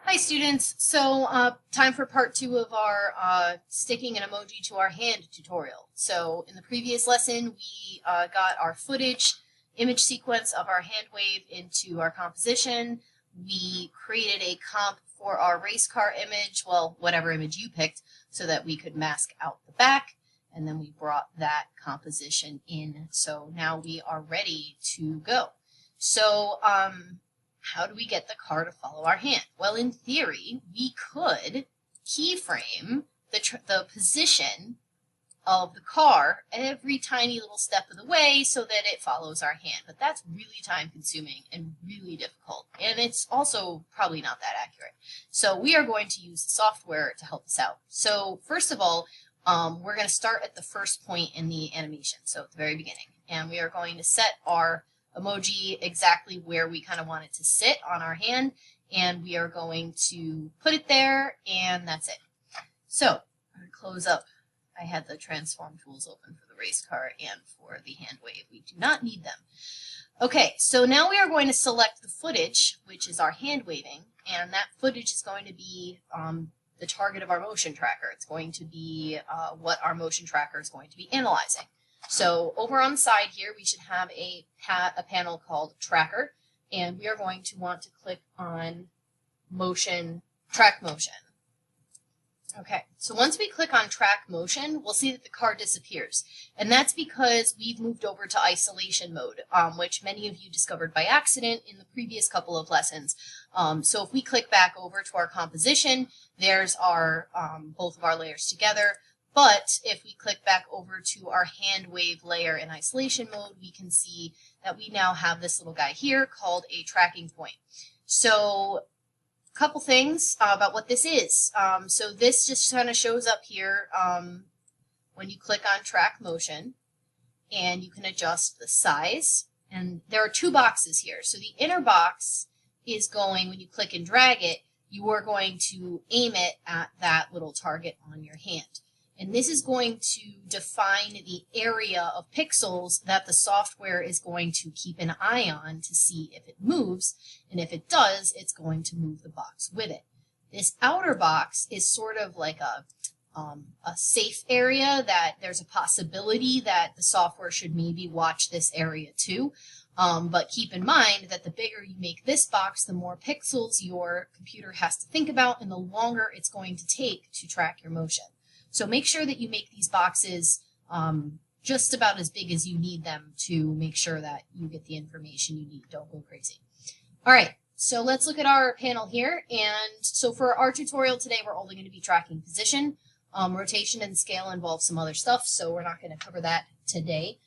Hi students, time for part 2 of our sticking an emoji to our hand tutorial. So in the previous lesson we got our image sequence of our hand wave into our composition. We created a comp for our race car image, well whatever image you picked, so that we could mask out the back, and then we brought that composition in. So now we are ready to go. So how do we get the car to follow our hand? Well, in theory, we could keyframe the position of the car every tiny little step of the way so that it follows our hand. But that's really time consuming and really difficult. And it's also probably not that accurate. So we are going to use software to help us out. So first of all, we're going to start at the first point in the animation, so at the very beginning. And we are going to set our emoji exactly where we kind of want it to sit on our hand, and we are going to put it there, and that's it. So I'm going to close up. I had the transform tools open for the race car and for the hand wave. We do not need them. Okay, so now we are going to select the footage, which is our hand waving, and that footage is going to be the target of our motion tracker. It's going to be what our motion tracker is going to be analyzing. So over on the side here, we should have a panel called Tracker, and we are going to want to click on Track Motion. Okay, so once we click on Track Motion, we'll see that the car disappears. And that's because we've moved over to isolation mode, which many of you discovered by accident in the previous couple of lessons. So if we click back over to our composition, there's our both of our layers together. But if we click back over to our hand wave layer in isolation mode, we can see that we now have this little guy here called a tracking point. So a couple things about what this is. So this just kind of shows up here when you click on track motion, and you can adjust the size. And there are two boxes here. So the inner box is going, when you click and drag it, you are going to aim it at that little target on your hand. And this is going to define the area of pixels that the software is going to keep an eye on to see if it moves. And if it does, it's going to move the box with it. This outer box is sort of like a safe area that there's a possibility that the software should maybe watch this area too. But keep in mind that the bigger you make this box, the more pixels your computer has to think about and the longer it's going to take to track your motion. So make sure that you make these boxes just about as big as you need them to make sure that you get the information you need. Don't go crazy. All right, so let's look at our panel here. And so for our tutorial today, we're only going to be tracking position. Rotation and scale involve some other stuff, so we're not going to cover that today.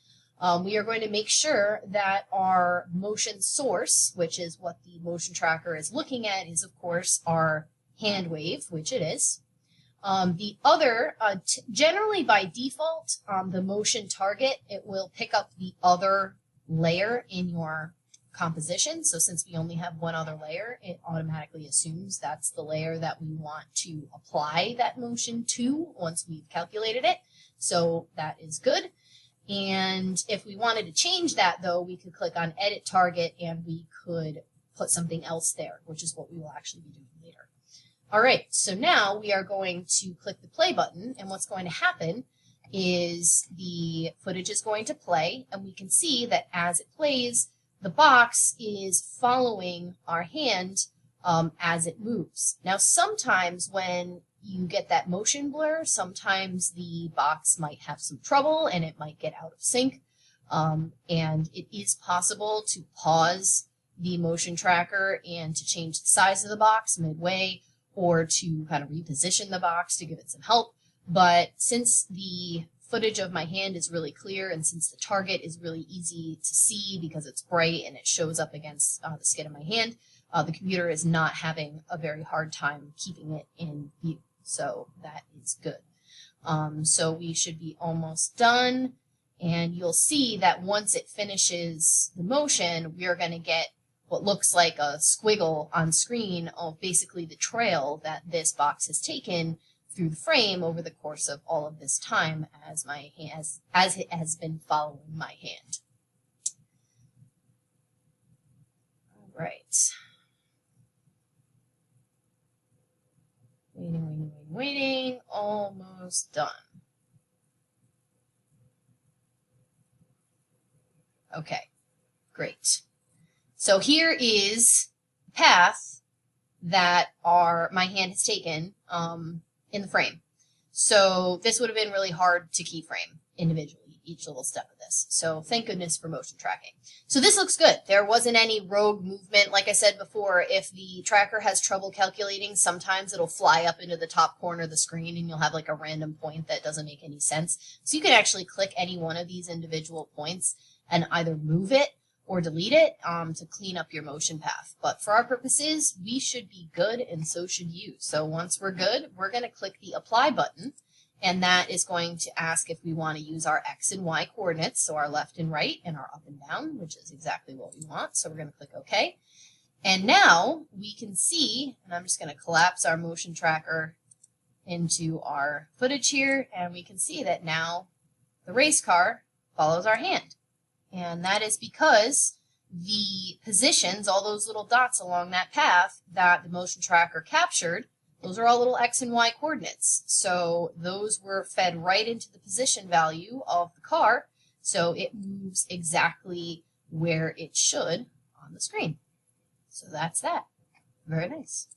We are going to make sure that our motion source, which is what the motion tracker is looking at, is of course our hand wave, which it is. The other, generally by default, the motion target, it will pick up the other layer in your composition. So since we only have one other layer, it automatically assumes that's the layer that we want to apply that motion to once we've calculated it. So that is good. And if we wanted to change that, though, we could click on Edit Target and we could put something else there, which is what we will actually be doing later. All right, so now we are going to click the play button, and what's going to happen is the footage is going to play, and we can see that as it plays, the box is following our hand as it moves. Now, sometimes when you get that motion blur, sometimes the box might have some trouble and it might get out of sync, and it is possible to pause the motion tracker and to change the size of the box midway, or to kind of reposition the box to give it some help. But since the footage of my hand is really clear, and since the target is really easy to see because it's bright and it shows up against the skin of my hand, the computer is not having a very hard time keeping it in view. So that is good. So we should be almost done, and you'll see that once it finishes the motion, we are going to get what looks like a squiggle on screen of basically the trail that this box has taken through the frame over the course of all of this time as it has been following my hand. All right. waiting, almost done. Okay, great. So here is the path that my hand has taken in the frame. So this would have been really hard to keyframe individually, each little step of this. So thank goodness for motion tracking. So this looks good. There wasn't any rogue movement. Like I said before, if the tracker has trouble calculating, sometimes it'll fly up into the top corner of the screen and you'll have like a random point that doesn't make any sense. So you can actually click any one of these individual points and either move it or delete it to clean up your motion path. But for our purposes, we should be good, and so should you. So once we're good, we're going to click the Apply button, and that is going to ask if we want to use our X and Y coordinates, so our left and right and our up and down, which is exactly what we want. So we're going to click OK. And now we can see, and I'm just going to collapse our motion tracker into our footage here, and we can see that now the race car follows our hand. And that is because the positions, all those little dots along that path that the motion tracker captured, those are all little X and Y coordinates. So those were fed right into the position value of the car, so it moves exactly where it should on the screen. So that's that. Very nice.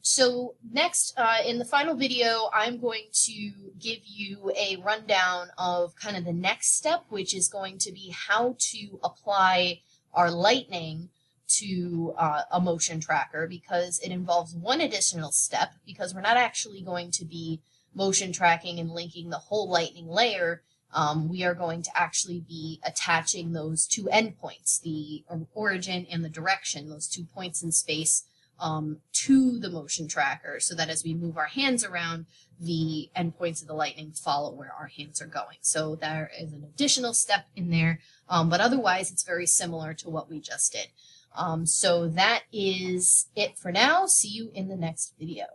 So next, in the final video, I'm going to give you a rundown of kind of the next step, which is going to be how to apply our lightning to a motion tracker, because it involves one additional step, because we're not actually going to be motion tracking and linking the whole lightning layer. We are going to actually be attaching those two endpoints, the origin and the direction, those 2 points in space, to the motion tracker, so that as we move our hands around, the endpoints of the lightning follow where our hands are going. So there is an additional step in there, but otherwise it's very similar to what we just did. So that is it for now. See you in the next video.